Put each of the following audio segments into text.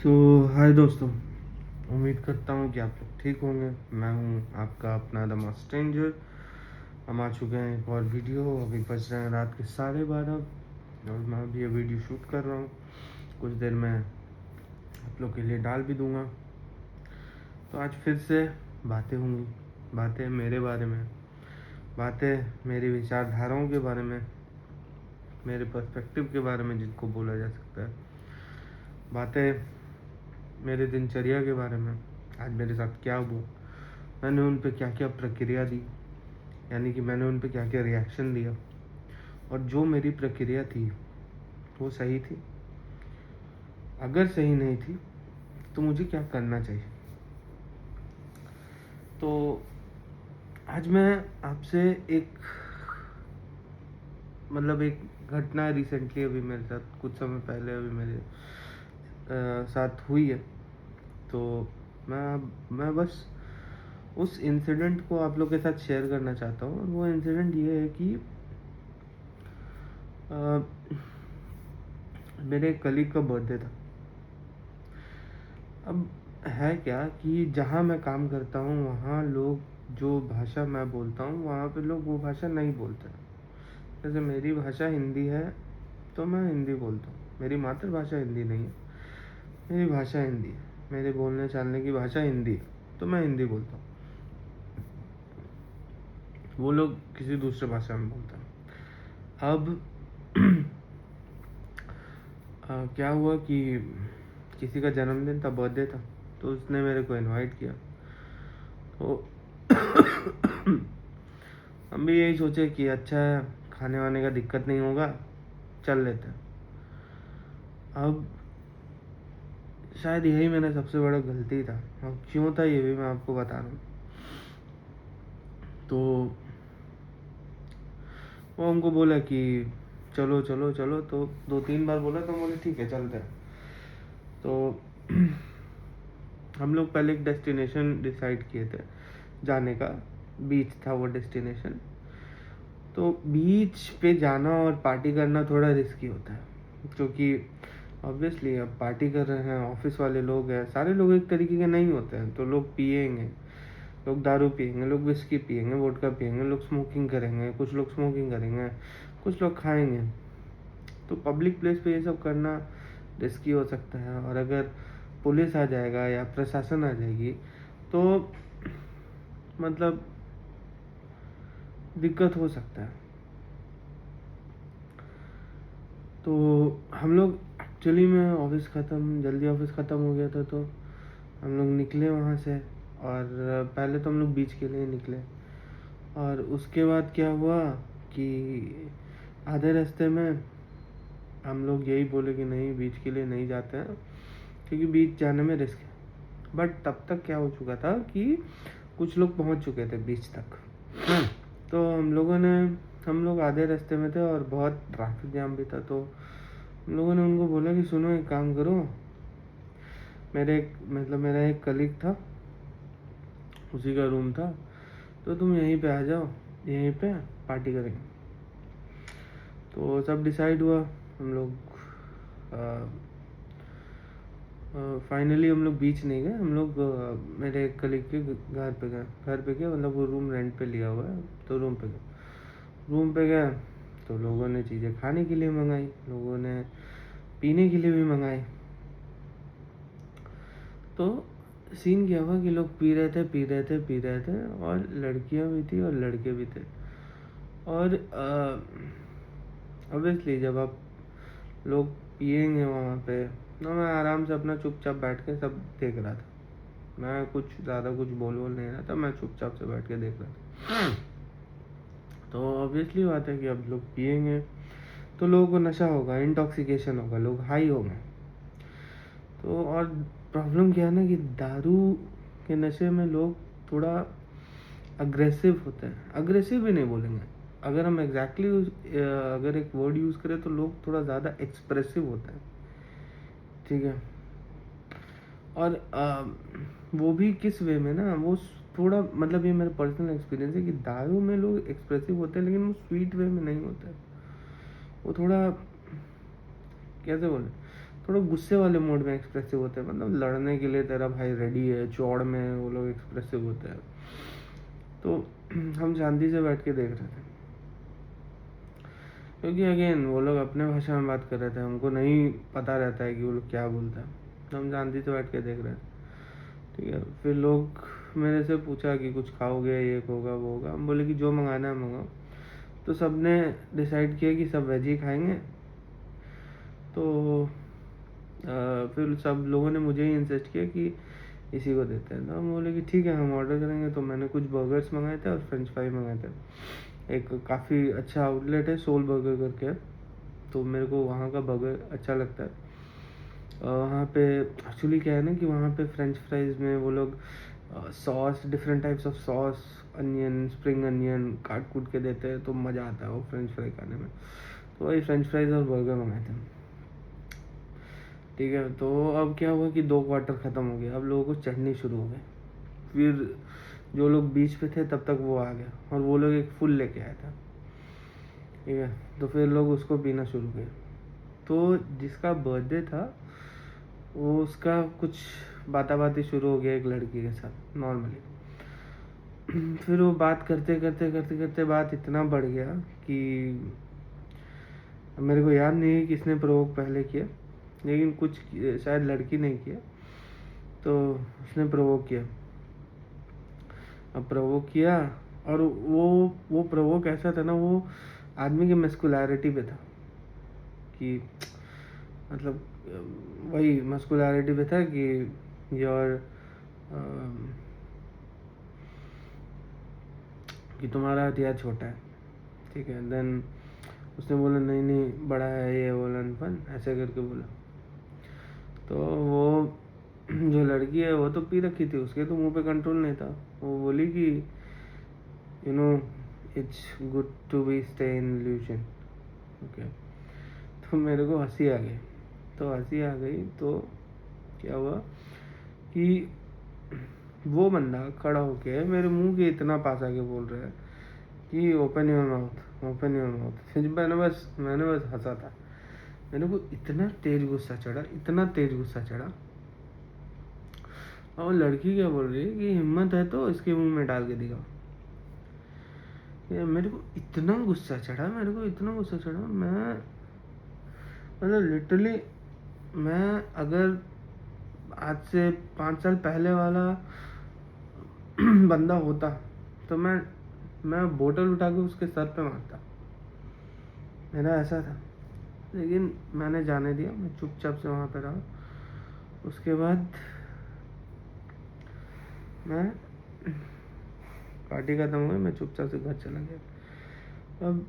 हाय दोस्तों। उम्मीद करता हूँ कि आप लोग ठीक होंगे। मैं हूँ आपका अपना द मास्टर स्ट्रेंजर। हम आ चुके हैं एक और वीडियो। अभी बज रहे हैं रात के 12:30 और मैं अभी ये वीडियो शूट कर रहा हूँ। कुछ देर में आप लोग के लिए डाल भी दूँगा। तो आज फिर से बातें होंगी, बातें मेरे बारे में, बातें मेरी विचारधाराओं के बारे में, मेरे पर्सपेक्टिव के बारे में जिनको बोला जा सकता है, बातें मेरे दिनचर्या के बारे में। आज मेरे साथ क्या हुआ, मैंने उन पे क्या क्या प्रक्रिया दी, यानी कि मैंने उन पे क्या क्या रिएक्शन दिया, और जो मेरी प्रक्रिया थी वो सही थी, अगर सही नहीं थी तो मुझे क्या करना चाहिए। तो आज मैं आपसे एक घटना रिसेंटली अभी मेरे साथ कुछ समय पहले अभी मेरे साथ हुई है। तो मैं बस उस इंसिडेंट को आप लोग के साथ शेयर करना चाहता हूँ। और वो इंसिडेंट ये है कि मेरे कलीग का बर्थडे था। अब है क्या कि जहाँ मैं काम करता हूँ वहाँ लोग जो भाषा मैं बोलता हूँ वहाँ पे लोग वो भाषा नहीं बोलते। जैसे मेरी भाषा हिंदी है तो मैं हिंदी बोलता हूँ। मेरी मातृभाषा हिंदी नहीं है, मेरी भाषा हिंदी है, मेरे बोलने चालने की भाषा हिंदी है, तो मैं हिंदी बोलता हूँ। वो लोग किसी दूसरे भाषा में बोलते हैं। अब क्या हुआ कि किसी का जन्मदिन था, बर्थडे था, तो उसने मेरे को इनवाइट किया। तो हम भी यही सोचे कि अच्छा है, खाने वाने का दिक्कत नहीं होगा, चल लेते हैं। अब शायद यही मेरा सबसे बड़ा गलती था। अब क्यों था ये भी मैं आपको बता रहा हूँ। तो वो हमको बोला कि चलो चलो चलो, तो 2-3 बार बोला तो बोले ठीक है चलते हैं। तो हम लोग पहले एक डेस्टिनेशन डिसाइड किए थे जाने का, बीच था वो डेस्टिनेशन। तो बीच पे जाना और पार्टी करना थोड़ा रिस्की होता है, क्योंकि ऑब्वियसली अब पार्टी कर रहे हैं, ऑफिस वाले लोग हैं, सारे लोग एक तरीके के नहीं होते हैं। तो लोग पिएंगे, लोग दारू पिएंगे, लोग विस्की पिएंगे, वोडका पिएंगे, लोग स्मोकिंग करेंगे, कुछ लोग स्मोकिंग करेंगे, कुछ लोग खाएंगे। तो पब्लिक प्लेस पे ये सब करना रिस्की हो सकता है। और अगर पुलिस आ जाएगा या प्रशासन आ जाएगी तो मतलब दिक्कत हो सकता है। तो हम लोग एक्चुअली में जल्दी ऑफिस ख़त्म हो गया था, तो हम लोग निकले वहाँ से। और पहले तो हम लोग बीच के लिए निकले, और उसके बाद क्या हुआ कि आधे रास्ते में हम लोग यही बोले कि नहीं, बीच के लिए नहीं जाते हैं, क्योंकि बीच जाने में रिस्क है। बट तब तक क्या हो चुका था कि कुछ लोग पहुंच चुके थे बीच तक। तो हम लोग आधे रास्ते में थे और बहुत ट्रैफिक जाम भी था। तो हम लोगों ने उनको बोला कि सुनो, एक काम करो, मेरा एक कलीग था, उसी का रूम था, तो तुम यहीं पे आ जाओ, यहीं पे पार्टी करेंगे। तो सब डिसाइड हुआ। हम लोग फाइनली हम लोग बीच नहीं गए। हम लोग मेरे एक कलीग के घर पे गए। घर पे गए मतलब वो रूम रेंट पे लिया हुआ है, तो रूम पे गए। रूम पे गए तो लोगों ने चीज़ें खाने के लिए मंगाई, लोगों ने पीने के लिए भी मंगाई। तो सीन क्या हुआ कि लोग पी रहे थे, और लड़कियां भी थी और लड़के भी थे। और ऑब्वियसली जब आप लोग पिएंगे वहाँ पे, तो मैं आराम से अपना चुपचाप बैठ के सब देख रहा था। मैं कुछ ज़्यादा कुछ बोल नहीं रहा था, मैं चुपचाप से बैठ के देख रहा था। तो ऑब्वियसली बात है कि अब लोग पिएंगे तो लोगों को नशा होगा, इंटॉक्सिकेशन होगा, लोग हाई होंगे। तो और प्रॉब्लम क्या है ना कि दारू के नशे में लोग थोड़ा अग्रेसिव होते हैं। अग्रेसिव भी नहीं बोलेंगे, अगर हम अगर एक वर्ड यूज़ करें तो लोग थोड़ा ज़्यादा एक्सप्रेसिव होते हैं, ठीक है। और वो भी किस वे में ना, वो थोड़ा मतलब ये मेरा पर्सनल एक्सपीरियंस है कि दारू में लोग एक्सप्रेसिव होते हैं, लेकिन वो स्वीट वे में नहीं होते। वो थोड़ा कैसे बोले, थोड़ा गुस्से वाले मोड में एक्सप्रेसिव होते हैं, मतलब लड़ने के लिए तेरा भाई रेडी है, चौड़ में है, वो लोग एक्सप्रेसिव होते हैं। तो हम शांति से बैठ के देख रहे थे, क्योंकि अगेन वो लोग अपने भाषा में बात कर रहे थे, हमको नहीं पता रहता है कि वो लोग क्या बोलता है, तो हम शांति से बैठ के देख रहे थे। ठीक है, फिर लोग मेरे से पूछा कि कुछ खाओगे, ये होगा वो होगा, हम बोले कि जो मंगाना है मंगाओ। तो सब ने डिसाइड किया कि सब वेज ही खाएंगे। तो फिर सब लोगों ने मुझे ही इंसिस्ट किया कि इसी को देते हैं, तो हम बोले कि ठीक है हम ऑर्डर करेंगे। तो मैंने कुछ बर्गर्स मंगाए थे और फ्रेंच फ्राई मंगाए थे। एक काफ़ी अच्छा आउटलेट है सोल बर्गर करके, तो मेरे को वहाँ का बर्गर अच्छा लगता है। वहाँ पे एक्चुअली क्या है ना कि वहाँ पे फ्रेंच फ्राइज़ में वो लोग sauce, different types of sauce, onion, spring onion काट कूट के देते हैं, तो मज़ा आता है वो फ्रेंच फ्राई खाने में। तो वही फ्रेंच फ्राइज़ और बर्गर मंगाए थे। ठीक है, तो अब क्या हुआ कि 2 क्वार्टर ख़त्म हो गया, अब लोगों को चढ़नी शुरू हो गई। फिर जो लोग बीच पे थे तब तक वो आ गया, और वो लोग एक फुल लेके आया था। ठीक है, तो फिर लोग उसको पीना शुरू किए। तो जिसका बर्थडे था वो उसका कुछ बातें शुरू हो गया एक लड़की के साथ नॉर्मली। फिर वो बात करते करते करते करते बात इतना बढ़ गया कि मेरे को याद नहीं है किसने प्रोवोक पहले किया, लेकिन कुछ शायद लड़की ने किया, तो उसने प्रोवोक किया। अब प्रोवोक किया, और वो प्रोवोक ऐसा था ना, वो आदमी की मस्कुलैरिटी पे था कि मतलब वही मस्कुलैरिटी पे था कि योर कि तुम्हारा हथियार छोटा है। ठीक है, देन उसने बोला नहीं नहीं बड़ा है ये, वो लनपन ऐसे करके बोला। तो वो जो लड़की है वो तो पी रखी थी, उसके तो मुंह पे कंट्रोल नहीं था। वो बोली कि you know it's good to be stay in illusion. Okay, तो मेरे को हंसी आ गई। तो क्या हुआ कि वो बंदा खड़ा होके मेरे मुंह के इतना पास आके बोल रहा है कि open your mouth, open your mouth. फिर मैंने बस हंसा था। मेरे को इतना तेज गुस्सा चढ़ा। और लड़की क्या बोल रही है कि हिम्मत है तो इसके मुंह में डाल के दिखाओ। मेरे को इतना गुस्सा चढ़ा, मैं मतलब लिटरली, मैं अगर आज से 5 साल पहले वाला बंदा होता तो मैं बोतल उठा के उसके सर पे मारता, मेरा ऐसा था। लेकिन मैंने जाने दिया, मैं चुपचाप से वहाँ पे रहा। उसके बाद मैं पार्टी खत्म हो गई, मैं चुपचाप से घर चला गया। अब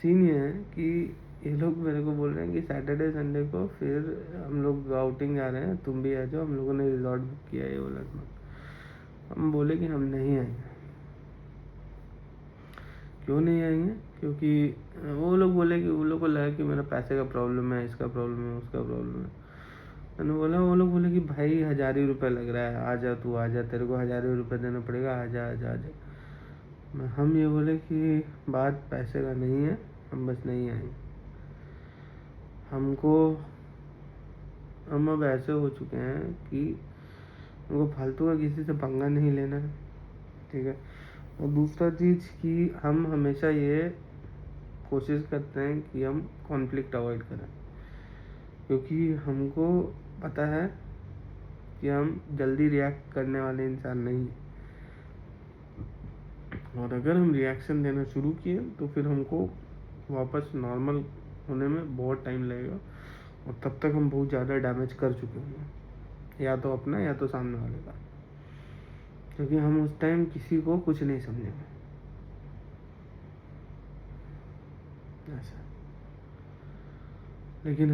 सीन ये है कि ये लोग मेरे को बोल रहे हैं कि सैटरडे संडे को फिर हम लोग आउटिंग जा रहे हैं, तुम भी आ जाओ, हम लोगों ने रिजॉर्ट बुक किया है वो लगभग। हम बोले कि हम नहीं आएंगे। क्यों नहीं आएंगे? क्योंकि वो लोग बोले कि वो लोग को लगा कि मेरा पैसे का प्रॉब्लम है, इसका प्रॉब्लम है, उसका प्रॉब्लम है। मैंने बोला, वो लोग बोले कि भाई 1000 ही रुपये लग रहा है, आ जा तू, आ जा, तेरे को 1000 ही रुपये देना पड़ेगा, आ जा आ जा आ जा। हम ये बोले कि बात पैसे का नहीं है, हम बस नहीं आएंगे। हम अब ऐसे हो चुके हैं कि हमको फालतू का किसी से पंगा नहीं लेना है। ठीक है, और दूसरा चीज़ कि हम हमेशा ये कोशिश करते हैं कि हम कॉन्फ्लिक्ट अवॉइड करें, क्योंकि हमको पता है कि हम जल्दी रिएक्ट करने वाले इंसान नहीं हैं, और अगर हम रिएक्शन देना शुरू किए तो फिर हमको वापस नॉर्मल होने में बहुत टाइम लगेगा, और तब तक हम बहुत ज़्यादा डैमेज कर चुके होंगे, या तो अपना या तो सामने वाले का, क्योंकि हम उस टाइम किसी को कुछ नहीं समझेंगे। ऐसा, लेकिन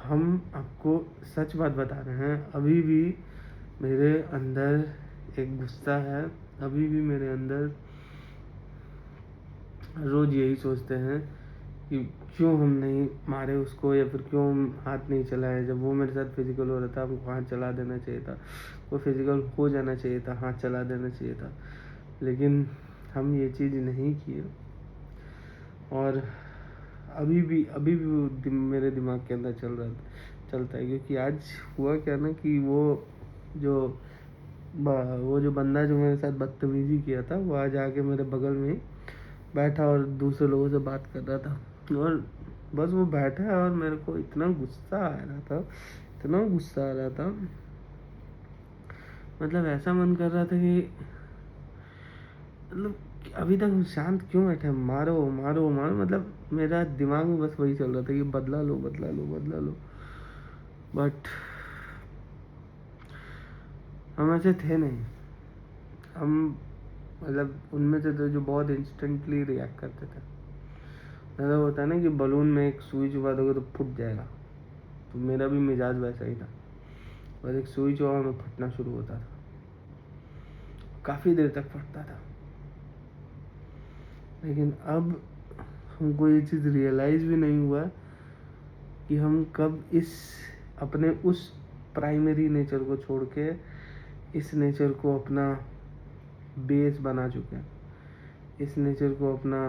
हम आपको सच बात बता रहे हैं, अभी भी मेरे अंदर एक गुस्सा है, अभी भी मेरे अंदर रोज़ यही सोचते हैं कि क्यों हम नहीं मारे उसको, या फिर क्यों हम हाथ नहीं चलाए। जब वो मेरे साथ फिजिकल हो रहा था, हमको हाथ चला देना चाहिए था, वो फिजिकल हो जाना चाहिए था, हाथ चला देना चाहिए था, लेकिन हम ये चीज़ नहीं किए। और अभी भी मेरे दिमाग के अंदर चलता है, क्योंकि आज हुआ क्या ना कि जो वो जो बंदा जो मेरे साथ बदतमीजी किया था वो आज आके मेरे बगल में ही बैठा और दूसरे लोगों से बात कर रहा था। और बस वो बैठा है और मेरे को इतना गुस्सा आ रहा था, इतना गुस्सा आ रहा था, मतलब ऐसा मन कर रहा था कि मतलब अभी तक शांत क्यों बैठे, मारो मारो मारो। मतलब मेरा दिमाग में बस वही चल रहा था कि बदला लो बदला लो बदला लो। बट हम ऐसे थे नहीं, हम मतलब उनमें से तो जो बहुत इंस्टेंटली रिएक्ट करते थे। ऐसा होता है ना कि बलून में एक सुई चुबा दोगे तो फूट जाएगा, तो मेरा भी मिजाज वैसा ही था। बस एक सुई चुबा में फटना शुरू होता था, काफ़ी देर तक फटता था। लेकिन अब हमको ये चीज़ रियलाइज़ भी नहीं हुआ कि हम कब अपने उस प्राइमरी नेचर को छोड़ के इस नेचर को अपना बेस बना चुके हैं, इस नेचर को अपना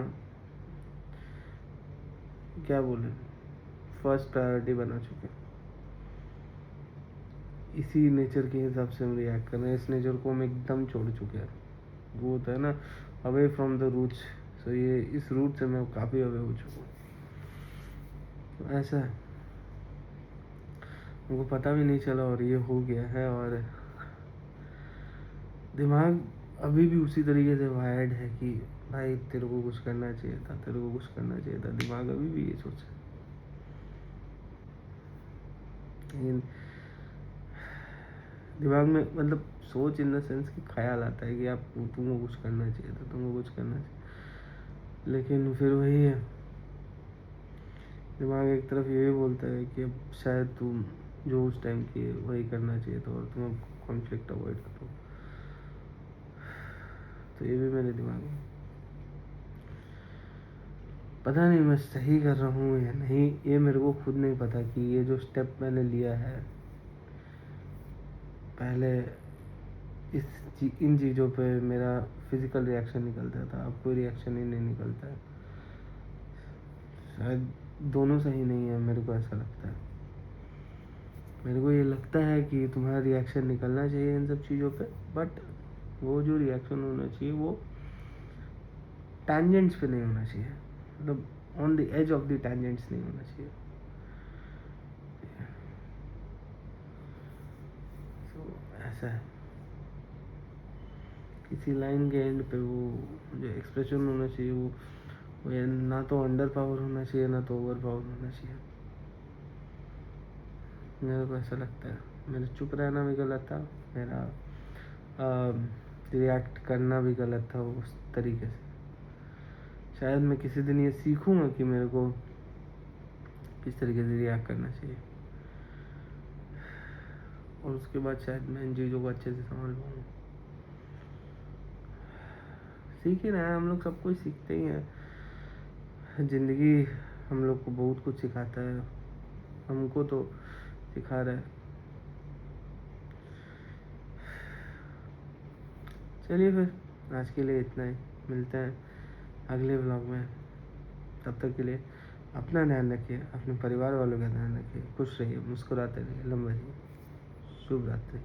क्या बोले फर्स्ट प्रायोरिटी बना चुके हैं। इसी नेचर के हिसाब से हम रिएक्ट कर रहे हैं, इस नेचर को हम एकदम छोड़ चुके हैं। वो होता है ना, अवे फ्रॉम द रूट्स। सो ये इस रूट से मैं काफ़ी अवे हो चुका हूँ। तो ऐसा है, मुझको पता भी नहीं चला और ये हो गया है। और दिमाग अभी भी उसी तरीके से वायर्ड है कि भाई तेरे को कुछ करना चाहिए था, तेरे को कुछ करना चाहिए था। दिमाग अभी भी ये सोच, लेकिन दिमाग में मतलब सोच इन द सेंस कि ख्याल आता है कि आप तुमको कुछ करना चाहिए था, तुमको कुछ करना चाहिए। लेकिन फिर वही है, दिमाग एक तरफ ये भी बोलता है कि अब शायद तुम जो उस टाइम किए वही करना चाहिए था और तुम कॉन्फ्लिक्ट अवॉइड करो। तो ये भी मेरे दिमाग में, पता नहीं मैं सही कर रहा हूँ या नहीं, ये मेरे को खुद नहीं पता कि ये जो स्टेप मैंने लिया है, पहले इन चीज़ों पे मेरा फिजिकल रिएक्शन निकलता था, अब कोई रिएक्शन ही नहीं निकलता है। शायद दोनों सही नहीं है, मेरे को ऐसा लगता है। मेरे को ये लगता है कि तुम्हारा रिएक्शन निकलना चाहिए इन सब चीज़ों पे, बट वो जो रिएक्शन होना चाहिए वो टैंजेंट्स पे नहीं होना चाहिए, मतलब on the edge of the tangents नहीं होना चाहिए। तो ऐसा है, किसी लाइन के एंड पे वो जो एक्सप्रेशन होना चाहिए वो ना तो अंडर पावर होना चाहिए ना तो ओवर पावर होना चाहिए। मेरे को ऐसा लगता है, मेरा चुप रहना भी गलत था, मेरा रिएक्ट करना भी गलत था उस तरीके से। शायद मैं किसी दिन ये सीखूंगा कि मेरे को किस तरीके से रिएक्ट करना चाहिए, और उसके बाद शायद मैं इन चीज़ों को अच्छे से समझ पाऊँगा। सीख ही रहे हैं हम लोग, सब कुछ सीखते ही हैं। ज़िंदगी हम लोग को बहुत कुछ सिखाता है, हमको तो सिखा रहा है। चलिए फिर आज के लिए इतना ही, मिलते हैं अगले व्लॉग में। तब तक के लिए अपना ध्यान रखिए, अपने परिवार वालों का ध्यान रखिए, खुश रहिए, मुस्कुराते रहिए, लंबे रहिए। शुभ रात्रि।